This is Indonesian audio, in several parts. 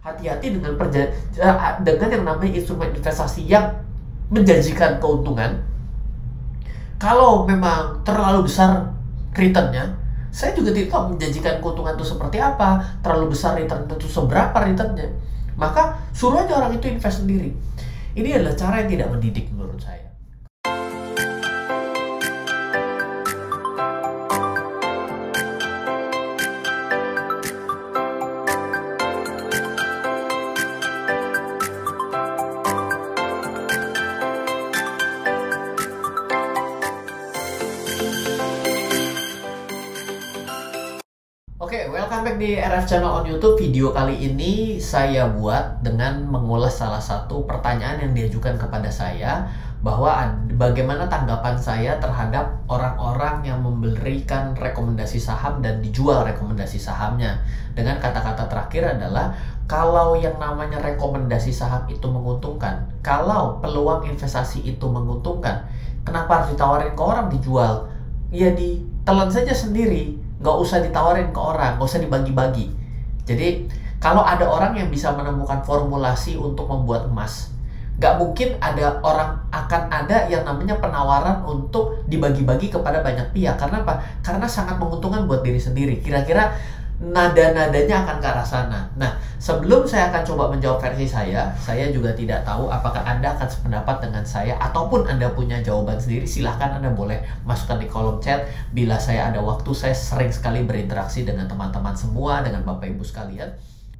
hati-hati dengan yang namanya instrumen investasi yang menjanjikan keuntungan. Kalau memang terlalu besar returnnya, saya juga tidak tahu menjanjikan keuntungan itu seperti apa, terlalu besar return itu seberapa returnnya, maka suruh aja orang itu invest sendiri. Ini adalah cara yang tidak mendidik menurut saya. Oke, welcome back di RF Channel on YouTube. Video kali ini saya buat dengan mengulas salah satu pertanyaan yang diajukan kepada saya, bahwa bagaimana tanggapan saya terhadap orang-orang yang memberikan rekomendasi saham dan dijual rekomendasi sahamnya. Dengan kata-kata terakhir adalah, kalau yang namanya rekomendasi saham itu menguntungkan, kalau peluang investasi itu menguntungkan, kenapa harus ditawarin ke orang dijual? Ya ditelan saja sendiri, nggak usah ditawarin ke orang, nggak usah dibagi-bagi. Jadi kalau ada orang yang bisa menemukan formulasi untuk membuat emas, nggak mungkin akan ada yang namanya penawaran untuk dibagi-bagi kepada banyak pihak. Karena apa? Karena sangat menguntungkan buat diri sendiri. Kira-kira nada-nadanya akan ke arah sana. Nah, sebelum saya akan coba menjawab versi saya juga tidak tahu apakah Anda akan sependapat dengan saya, ataupun Anda punya jawaban sendiri. Silahkan Anda boleh masukkan di kolom chat. Bila saya ada waktu, saya sering sekali berinteraksi dengan teman-teman semua, dengan Bapak Ibu sekalian.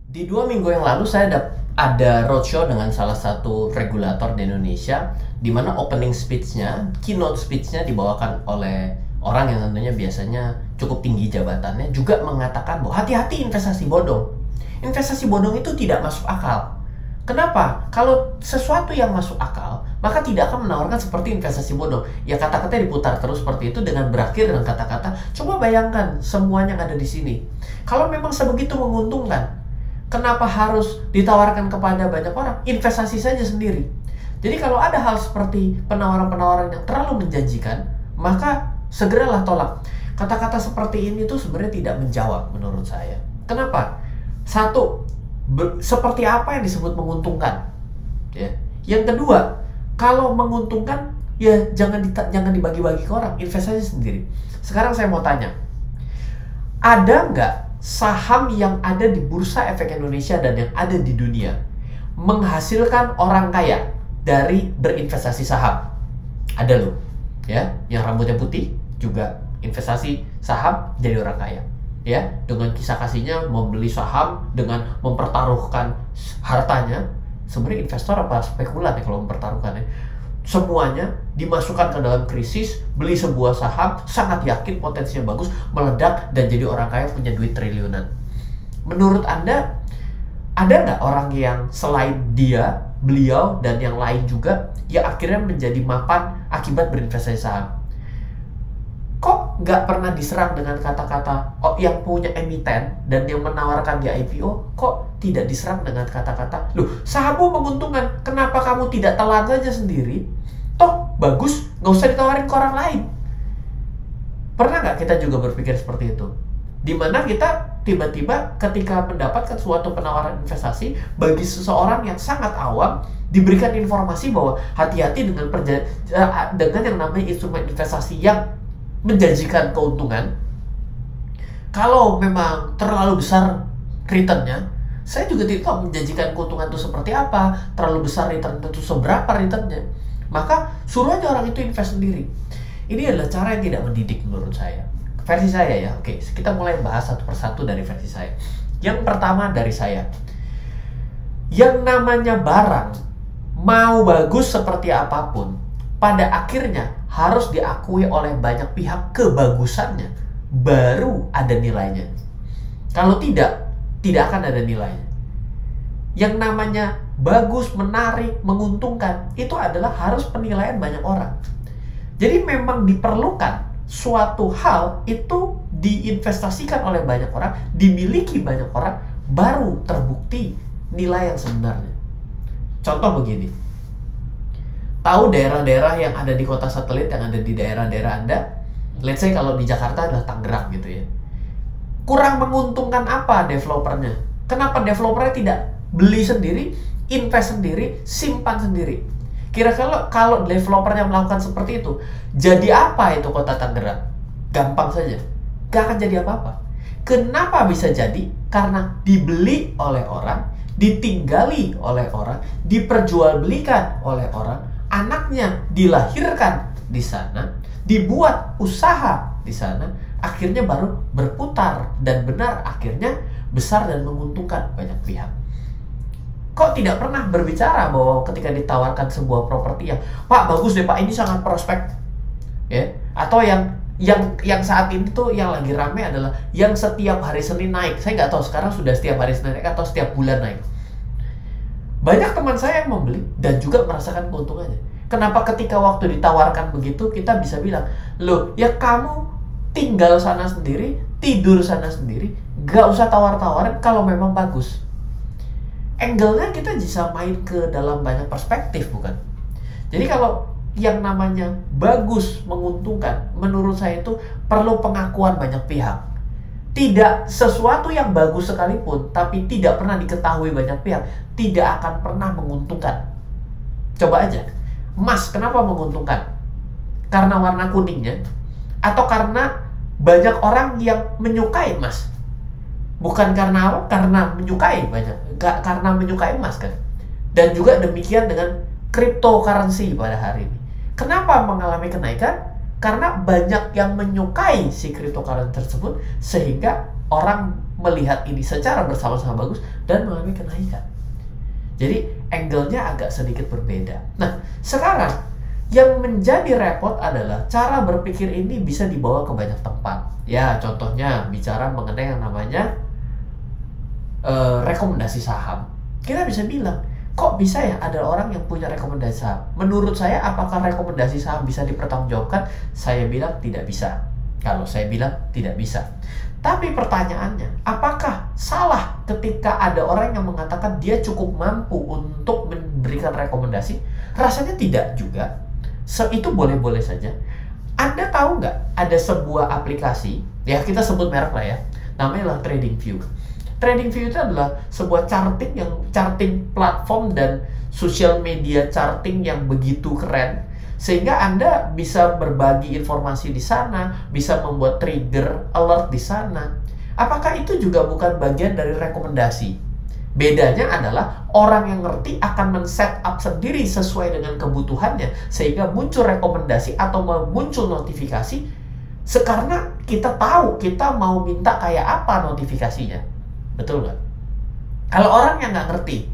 Di 2 minggu yang lalu saya ada roadshow dengan salah satu regulator di Indonesia, di mana opening speech-nya, keynote speech-nya dibawakan oleh orang yang tentunya biasanya cukup tinggi jabatannya, juga mengatakan bahwa hati-hati investasi bodong. Investasi bodong itu tidak masuk akal. Kenapa? Kalau sesuatu yang masuk akal, maka tidak akan menawarkan seperti investasi bodong. Ya, kata-katanya diputar terus seperti itu dengan berakhir dengan kata-kata, coba bayangkan semuanya yang ada di sini. Kalau memang sebegitu menguntungkan, kenapa harus ditawarkan kepada banyak orang? Investasi saja sendiri. Jadi kalau ada hal seperti penawaran-penawaran yang terlalu menjanjikan, maka segeralah tolak. Kata-kata seperti ini tuh sebenarnya tidak menjawab menurut saya. Kenapa? Satu, seperti apa yang disebut menguntungkan? Ya. Yang kedua, kalau menguntungkan, ya jangan dibagi-bagi ke orang, investasi sendiri. Sekarang saya mau tanya, ada nggak saham yang ada di Bursa Efek Indonesia dan yang ada di dunia menghasilkan orang kaya dari berinvestasi saham? Ada loh, ya, yang rambutnya putih juga investasi saham jadi orang kaya, ya, dengan kisah kasihnya membeli saham dengan mempertaruhkan hartanya. Sebenarnya investor apa spekulan ya kalau mempertaruhkannya? Semuanya dimasukkan ke dalam krisis, beli sebuah saham, sangat yakin potensinya bagus, meledak dan jadi orang kaya, punya duit triliunan. Menurut Anda, ada nggak orang yang selain beliau dan yang lain juga yang akhirnya menjadi mapan akibat berinvestasi saham? Kok nggak pernah diserang dengan kata-kata, oh, yang punya emiten dan yang menawarkan di IPO, kok tidak diserang dengan kata-kata, loh, sahammu menguntungkan, kenapa kamu tidak telan saja sendiri? Toh bagus, nggak usah ditawarin ke orang lain. Pernah nggak kita juga berpikir seperti itu? Dimana kita tiba-tiba ketika mendapatkan suatu penawaran investasi, bagi seseorang yang sangat awam diberikan informasi bahwa hati-hati dengan yang namanya instrumen investasi yang menjanjikan keuntungan. Kalau memang terlalu besar returnnya, saya juga tidak tahu menjanjikan keuntungan itu seperti apa, terlalu besar return itu seberapa returnnya, maka suruh aja orang itu invest sendiri. Ini adalah cara yang tidak mendidik menurut saya. Versi saya ya. Oke, kita mulai bahas satu persatu dari versi saya. Yang pertama dari saya, yang namanya barang mau bagus seperti apapun, pada akhirnya harus diakui oleh banyak pihak kebagusannya, baru ada nilainya. Kalau tidak akan ada nilainya. Yang namanya bagus, menarik, menguntungkan, itu adalah harus penilaian banyak orang. Jadi memang diperlukan suatu hal itu diinvestasikan oleh banyak orang, dimiliki banyak orang, baru terbukti nilai yang sebenarnya. Contoh begini, tahu daerah-daerah yang ada di kota satelit, yang ada di daerah-daerah Anda, let's say kalau di Jakarta adalah Tangerang gitu ya, kurang menguntungkan apa developernya? Kenapa developernya tidak beli sendiri, invest sendiri, simpan sendiri. Kira-kira kalau developernya melakukan seperti itu, jadi apa itu kota Tangerang? Gampang saja, gak akan jadi apa-apa. Kenapa bisa jadi? Karena dibeli oleh orang, ditinggali oleh orang, diperjualbelikan oleh orang, anaknya dilahirkan di sana, dibuat usaha di sana, akhirnya baru berputar dan benar akhirnya besar dan menguntungkan banyak pihak. Kok tidak pernah berbicara bahwa ketika ditawarkan sebuah properti yang, Pak bagus deh Pak, ini sangat prospek, ya? Atau yang saat ini tuh yang lagi rame adalah yang setiap hari Senin naik. Saya nggak tahu sekarang sudah setiap hari Senin naik atau setiap bulan naik. Banyak teman saya yang membeli dan juga merasakan keuntungannya. Kenapa ketika waktu ditawarkan begitu kita bisa bilang, loh ya kamu tinggal sana sendiri, tidur sana sendiri, nggak usah tawar-tawaran kalau memang bagus. Angle-nya kita bisa main ke dalam banyak perspektif, bukan? Jadi kalau yang namanya bagus, menguntungkan, menurut saya itu perlu pengakuan banyak pihak. Tidak sesuatu yang bagus sekalipun, tapi tidak pernah diketahui banyak pihak, tidak akan pernah menguntungkan. Coba aja, emas kenapa menguntungkan? Karena warna kuningnya, atau karena banyak orang yang menyukai emas? Bukan karena apa? Karena menyukai banyak, gak karena menyukai emas kan. Dan juga demikian dengan cryptocurrency pada hari ini. Kenapa mengalami kenaikan? Karena banyak yang menyukai si cryptocurrency tersebut, sehingga orang melihat ini secara bersama-sama bagus dan mengalami kenaikan. Jadi angle-nya agak sedikit berbeda. Nah, sekarang yang menjadi repot adalah cara berpikir ini bisa dibawa ke banyak tempat. Ya, contohnya bicara mengenai yang namanya rekomendasi saham. Kita bisa bilang, kok bisa ya ada orang yang punya rekomendasi saham? Menurut saya, apakah rekomendasi saham bisa dipertanggungjawabkan? Saya bilang tidak bisa. Kalau saya bilang tidak bisa. Tapi pertanyaannya, apakah salah ketika ada orang yang mengatakan dia cukup mampu untuk memberikan rekomendasi? Rasanya tidak juga. Itu boleh-boleh saja. Anda tahu nggak ada sebuah aplikasi, ya kita sebut merek lah ya, namanya adalah TradingView. TradingView itu adalah sebuah charting platform dan social media charting yang begitu keren, sehingga Anda bisa berbagi informasi di sana, bisa membuat trigger alert di sana. Apakah itu juga bukan bagian dari rekomendasi? Bedanya adalah orang yang ngerti akan men-set up sendiri sesuai dengan kebutuhannya, sehingga muncul rekomendasi atau muncul notifikasi karena kita tahu kita mau minta kayak apa notifikasinya. Betul nggak? Kalau orang yang nggak ngerti,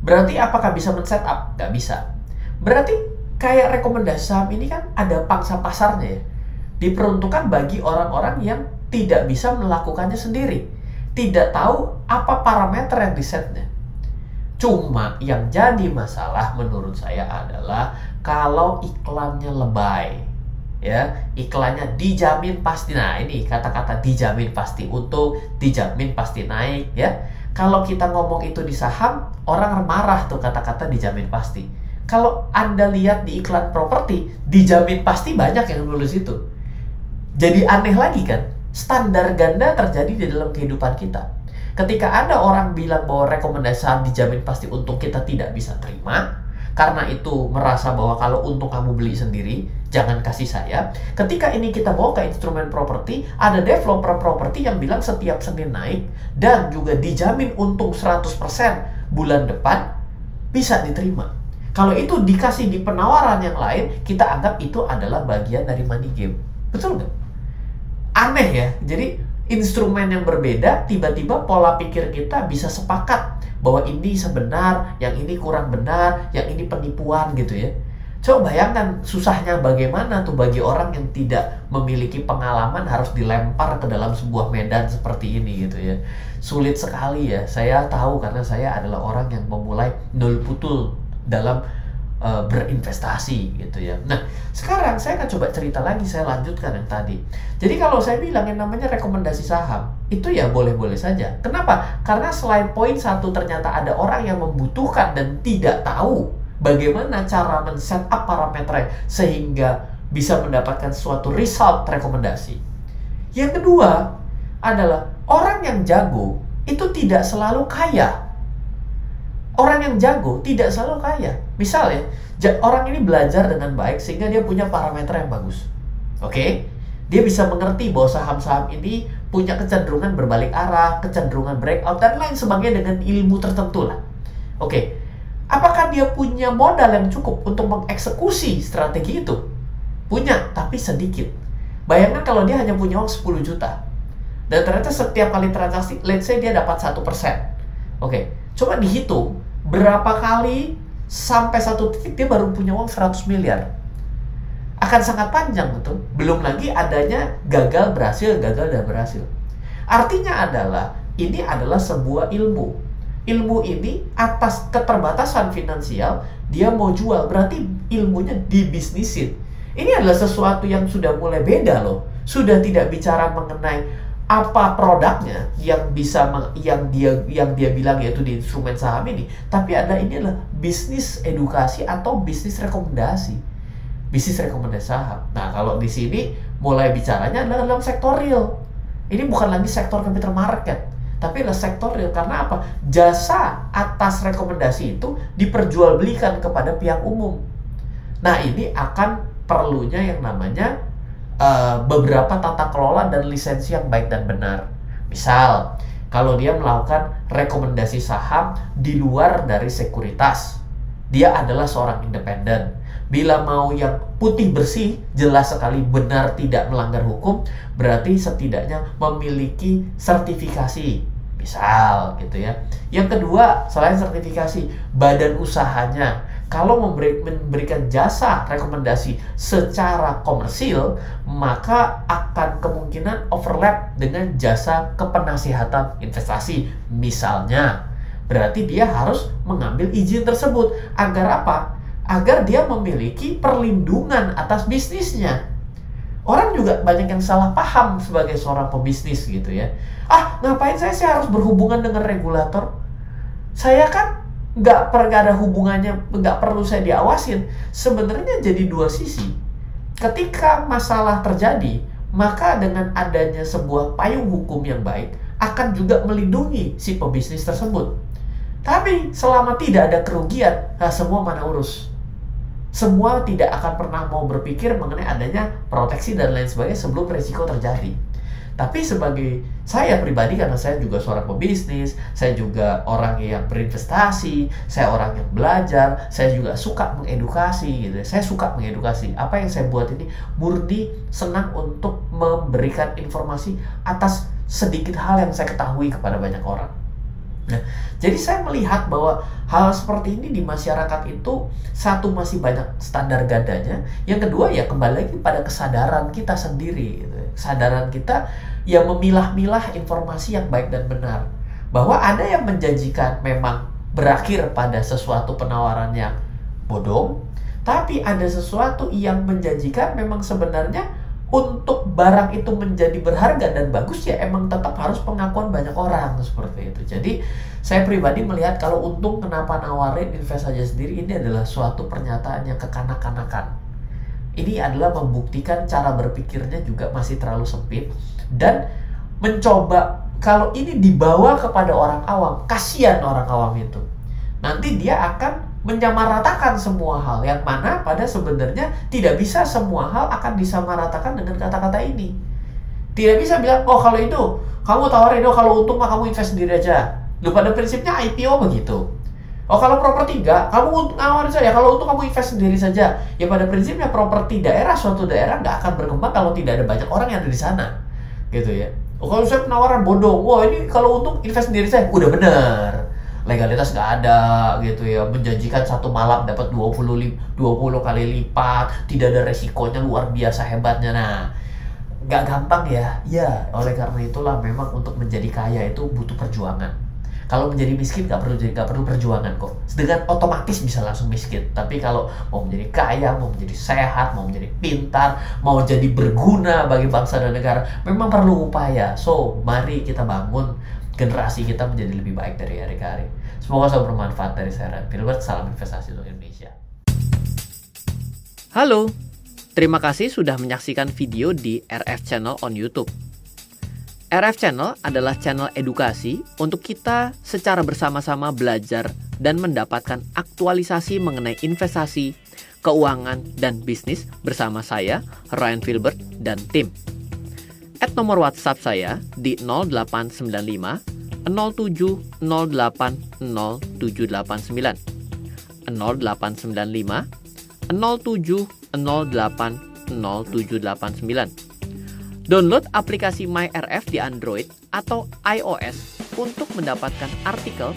berarti apakah bisa men-set up? Nggak bisa. Berarti kayak rekomendasi saham ini kan ada pangsa pasarnya ya. Diperuntukkan bagi orang-orang yang tidak bisa melakukannya sendiri. Tidak tahu apa parameter yang disetnya. Cuma yang jadi masalah menurut saya adalah kalau iklannya lebay. Ya, iklannya dijamin pasti. Nah, ini kata-kata dijamin pasti untung, dijamin pasti naik ya. Kalau kita ngomong itu di saham, orang marah tuh kata-kata dijamin pasti. Kalau Anda lihat di iklan properti, dijamin pasti banyak yang nulis itu. Jadi aneh lagi kan? Standar ganda terjadi di dalam kehidupan kita. Ketika ada orang bilang bahwa rekomendasi saham dijamin pasti untung, kita tidak bisa terima. Karena itu merasa bahwa kalau untung kamu beli sendiri, jangan kasih saya. Ketika ini kita bawa ke instrumen properti, ada developer properti yang bilang setiap Senin naik dan juga dijamin untung 100% bulan depan, bisa diterima. Kalau itu dikasih di penawaran yang lain, kita anggap itu adalah bagian dari money game. Betul nggak? Aneh ya. Jadi instrumen yang berbeda, tiba-tiba pola pikir kita bisa sepakat bahwa ini sebenar, yang ini kurang benar, yang ini penipuan gitu ya. Coba bayangkan susahnya bagaimana tuh bagi orang yang tidak memiliki pengalaman harus dilempar ke dalam sebuah medan seperti ini gitu ya. Sulit sekali ya. Saya tahu karena saya adalah orang yang memulai nol putul dalam berinvestasi gitu ya. Nah, sekarang saya akan coba cerita lagi, saya lanjutkan yang tadi. Jadi kalau saya bilang yang namanya rekomendasi saham, itu ya boleh-boleh saja. Kenapa? Karena selain poin satu, ternyata ada orang yang membutuhkan dan tidak tahu bagaimana cara men-set up parameternya sehingga bisa mendapatkan suatu result rekomendasi. Yang kedua adalah orang yang jago itu tidak selalu kaya. Orang yang jago tidak selalu kaya. Misalnya, orang ini belajar dengan baik sehingga dia punya parameter yang bagus. Oke? Dia bisa mengerti bahwa saham-saham ini punya kecenderungan berbalik arah, kecenderungan breakout, dan lain sebagainya dengan ilmu tertentu lah. Oke. Apakah dia punya modal yang cukup untuk mengeksekusi strategi itu? Punya, tapi sedikit. Bayangkan kalau dia hanya punya uang 10 juta. Dan ternyata setiap kali transaksi, let's say dia dapat 1%. Oke. Coba dihitung, berapa kali sampai satu titik dia baru punya uang 100 miliar. Akan sangat panjang, betul? Belum lagi adanya gagal, berhasil, gagal, dan berhasil. Artinya adalah, ini adalah sebuah ilmu. Ilmu ini atas keterbatasan finansial, dia mau jual, berarti ilmunya dibisnisin. Ini adalah sesuatu yang sudah mulai beda loh. Sudah tidak bicara mengenai apa produknya yang bisa yang dia bilang yaitu di instrumen saham ini, tapi ini adalah bisnis edukasi atau bisnis rekomendasi saham. Nah, kalau di sini mulai bicaranya adalah dalam sektor real. Ini bukan lagi sektor computer market, tapi adalah sektor real. Karena apa? Jasa atas rekomendasi itu diperjualbelikan kepada pihak umum. Nah, ini akan perlunya yang namanya beberapa tata kelola dan lisensi yang baik dan benar. Misal, kalau dia melakukan rekomendasi saham di luar dari sekuritas, dia adalah seorang independen. Bila mau yang putih bersih, jelas sekali benar tidak melanggar hukum, berarti setidaknya memiliki sertifikasi. Misal gitu ya. Yang kedua, selain sertifikasi, badan usahanya kalau memberikan jasa rekomendasi secara komersil, maka akan kemungkinan overlap dengan jasa kepenasihatan investasi. Misalnya, berarti dia harus mengambil izin tersebut. Agar apa? Agar dia memiliki perlindungan atas bisnisnya. Orang juga banyak yang salah paham sebagai seorang pebisnis gitu ya. Ngapain saya harus berhubungan dengan regulator? Saya kan nggak ada hubungannya, nggak perlu saya diawasin. Sebenarnya jadi dua sisi. Ketika masalah terjadi, maka dengan adanya sebuah payung hukum yang baik akan juga melindungi si pebisnis tersebut. Tapi selama tidak ada kerugian, semua mana urus. Semua tidak akan pernah mau berpikir mengenai adanya proteksi dan lain sebagainya sebelum risiko terjadi. Tapi sebagai saya pribadi, karena saya juga seorang pebisnis, saya juga orang yang berinvestasi, saya orang yang belajar, saya juga suka mengedukasi gitu. Saya suka mengedukasi. Apa yang saya buat ini murni senang untuk memberikan informasi atas sedikit hal yang saya ketahui kepada banyak orang. Nah, jadi saya melihat bahwa hal seperti ini di masyarakat itu, satu, masih banyak standar gandanya. Yang kedua, ya kembali lagi pada kesadaran kita sendiri gitu. Kesadaran kita yang memilah-milah informasi yang baik dan benar. Bahwa ada yang menjanjikan memang berakhir pada sesuatu penawaran yang bodong, tapi ada sesuatu yang menjanjikan memang sebenarnya untuk barang itu menjadi berharga dan bagus, ya emang tetap harus pengakuan banyak orang seperti itu. Jadi saya pribadi melihat kalau untung kenapa nawarin invest saja sendiri, ini adalah suatu pernyataan yang kekanak-kanakan. Ini adalah membuktikan cara berpikirnya juga masih terlalu sempit, dan mencoba kalau ini dibawa kepada orang awam, kasihan orang awam itu. Nanti dia akan menyamaratakan semua hal, yang mana pada sebenarnya tidak bisa semua hal akan disamaratakan dengan kata-kata ini. Tidak bisa bilang, kalau itu kamu tawarin, kalau untung mah kamu invest sendiri aja. Pada prinsipnya IPO begitu. Kalau properti enggak, kamu nawarin saja. Kalau untung kamu invest sendiri saja. Ya pada prinsipnya properti daerah, suatu daerah nggak akan berkembang kalau tidak ada banyak orang yang ada di sana, gitu ya. Kalau saya penawaran bodong, ini kalau untung invest sendiri saya, udah bener. Legalitas nggak ada gitu ya, menjanjikan satu malam dapat 20 kali lipat, tidak ada resikonya, luar biasa hebatnya. Nah, nggak gampang ya. Ya, oleh karena itulah memang untuk menjadi kaya itu butuh perjuangan. Kalau menjadi miskin nggak perlu perjuangan kok. Dengan otomatis bisa langsung miskin. Tapi kalau mau menjadi kaya, mau menjadi sehat, mau menjadi pintar, mau jadi berguna bagi bangsa dan negara, memang perlu upaya. So, mari kita bangun generasi kita menjadi lebih baik dari hari ke hari. Semoga selalu bermanfaat. Dari saya, Filbert. Salam investasi untuk Indonesia. Halo, terima kasih sudah menyaksikan video di RF Channel on YouTube. RF Channel adalah channel edukasi untuk kita secara bersama-sama belajar dan mendapatkan aktualisasi mengenai investasi, keuangan, dan bisnis bersama saya, Ryan Filbert, dan tim. Add nomor WhatsApp saya di 0895 07 08 0789 0895 07 08 0789. Download aplikasi MyRF di Android atau iOS untuk mendapatkan artikel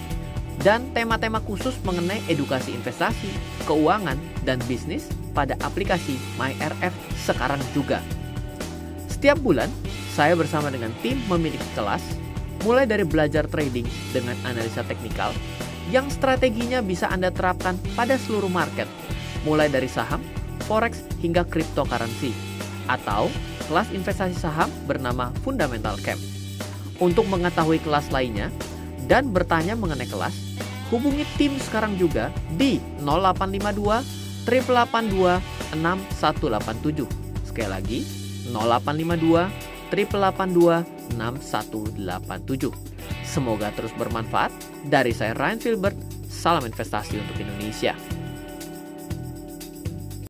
dan tema-tema khusus mengenai edukasi investasi, keuangan, dan bisnis pada aplikasi MyRF sekarang juga. Setiap bulan, saya bersama dengan tim memiliki kelas, mulai dari belajar trading dengan analisa teknikal, yang strateginya bisa Anda terapkan pada seluruh market, mulai dari saham, forex, hingga cryptocurrency, atau kelas investasi saham bernama Fundamental Camp. Untuk mengetahui kelas lainnya dan bertanya mengenai kelas, hubungi tim sekarang juga di 0852 882 6187. Sekali lagi, 0852 882 6187. Semoga terus bermanfaat. Dari saya Ryan Filbert, salam investasi untuk Indonesia.